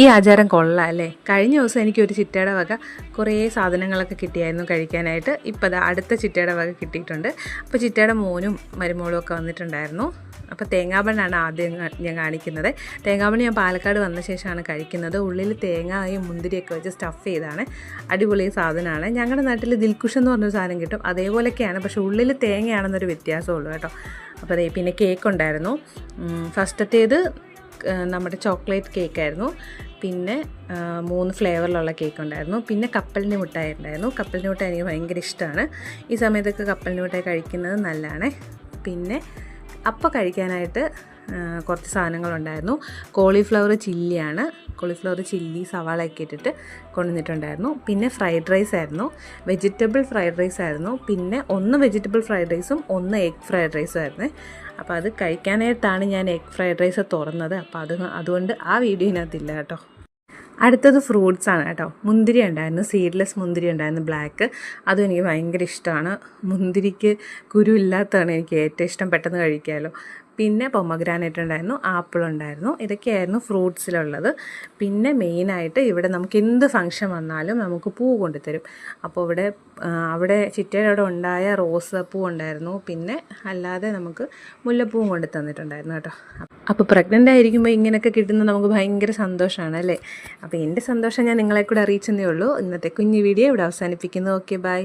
ഈ ആചാരം കൊള്ളാം അല്ലേ. കഴിഞ്ഞ ദിവസം എനിക്കൊരു ചിറ്റയുടെ വക കുറേ സാധനങ്ങളൊക്കെ കിട്ടിയായിരുന്നു കഴിക്കാനായിട്ട്. ഇപ്പോൾ അത് അടുത്ത ചിറ്റയുടെ വക കിട്ടിയിട്ടുണ്ട്. അപ്പോൾ ചിറ്റയുടെ മോനും മരുമോളും ഒക്കെ വന്നിട്ടുണ്ടായിരുന്നു. അപ്പോൾ തേങ്ങാബണ്ണാണ് ആദ്യം ഞാൻ കാണിക്കുന്നത്. തേങ്ങാബണ്ണ് ഞാൻ പാലക്കാട് വന്ന ശേഷമാണ് കഴിക്കുന്നത്. ഉള്ളിൽ തേങ്ങയും മുന്തിരിയൊക്കെ വെച്ച് സ്റ്റഫ് ചെയ്താണ്. അടിപൊളി സാധനമാണ്. ഞങ്ങളുടെ നാട്ടിൽ ദിൽക്കുഷ് എന്ന് പറഞ്ഞൊരു സാധനം കിട്ടും, അതേപോലെയൊക്കെയാണ്, പക്ഷേ ഉള്ളിൽ തേങ്ങയാണെന്നൊരു വ്യത്യാസമുള്ളൂ കേട്ടോ. അപ്പോൾ അതേ പിന്നെ കേക്ക് ഉണ്ടായിരുന്നു. ഫസ്റ്റത്തേത് നമ്മുടെ ചോക്ലേറ്റ് കേക്കായിരുന്നു. പിന്നെ 3 ഫ്ലേവറിലുള്ള കേക്ക് ഉണ്ടായിരുന്നു. പിന്നെ കപ്പലിൻ്റെ മിഠായി ഉണ്ടായിരുന്നു. കപ്പലിൻ്റെ മിഠായി എനിക്ക് ഭയങ്കര ഇഷ്ടമാണ്. ഈ സമയത്തൊക്കെ കപ്പലിൻ്റെ മിഠായി കഴിക്കുന്നത് നല്ലതാണ്. പിന്നെ അപ്പോൾ കഴിക്കാനായിട്ട് കുറച്ച് സാധനങ്ങളുണ്ടായിരുന്നു. കോളിഫ്ലവർ ചില്ലിയാണ്. കോളിഫ്ലവർ ചില്ലി സവാളയൊക്കെ ഇട്ടിട്ട് കൊണ്ടുവന്നിട്ടുണ്ടായിരുന്നു. പിന്നെ ഫ്രൈഡ് റൈസ് ആയിരുന്നു, വെജിറ്റബിൾ ഫ്രൈഡ് റൈസ് ആയിരുന്നു. പിന്നെ ഒന്ന് വെജിറ്റബിൾ ഫ്രൈഡ് റൈസും ഒന്ന് എഗ് ഫ്രൈഡ് റൈസും ആയിരുന്നു. അപ്പോൾ അത് കഴിക്കാനായിട്ടാണ് ഞാൻ എഗ് ഫ്രൈഡ് റൈസ് തുറന്നത്. അപ്പോൾ അതുകൊണ്ട് ആ വീഡിയോയിനകത്തില്ല കേട്ടോ. അടുത്തത് ഫ്രൂട്ട്സാണ് കേട്ടോ. മുന്തിരി ഉണ്ടായിരുന്നു, സീഡ്ലെസ് മുന്തിരി ഉണ്ടായിരുന്നു, ബ്ലാക്ക്. അതും എനിക്ക് ഭയങ്കര ഇഷ്ടമാണ്. മുന്തിരിക്ക് കുരു ഇല്ലാത്തതാണ് എനിക്ക് ഏറ്റവും ഇഷ്ടം, പെട്ടെന്ന് കഴിക്കാമല്ലോ. പിന്നെ പൊമഗ്രാനേറ്റ് ഉണ്ടായിരുന്നു, ആപ്പിൾ ഉണ്ടായിരുന്നു. ഇതൊക്കെയായിരുന്നു ഫ്രൂട്ട്സിലുള്ളത്. പിന്നെ മെയിനായിട്ട് ഇവിടെ നമുക്ക് എന്ത് ഫംഗ്ഷൻ വന്നാലും നമുക്ക് പൂ കൊണ്ടുതരും. അപ്പോൾ അവിടെ ചിറ്റയുടെ അവിടെ ഉണ്ടായ റോസ് പൂ ഉണ്ടായിരുന്നു. പിന്നെ അല്ലാതെ നമുക്ക് മുല്ലപ്പൂവും കൊണ്ട് തന്നിട്ടുണ്ടായിരുന്നു കേട്ടോ. അപ്പോൾ പ്രഗ്നൻ്റ് ആയിരിക്കുമ്പോൾ ഇങ്ങനെയൊക്കെ കിട്ടുന്നത് നമുക്ക് ഭയങ്കര സന്തോഷമാണ് അല്ലേ. അപ്പോൾ എൻ്റെ സന്തോഷം ഞാൻ നിങ്ങളെ കൂടെ അറിയിച്ചെന്നേ ഉള്ളൂ. ഇന്നത്തെ കുഞ്ഞു വീഡിയോ ഇവിടെ അവസാനിപ്പിക്കുന്നു. Okay, by.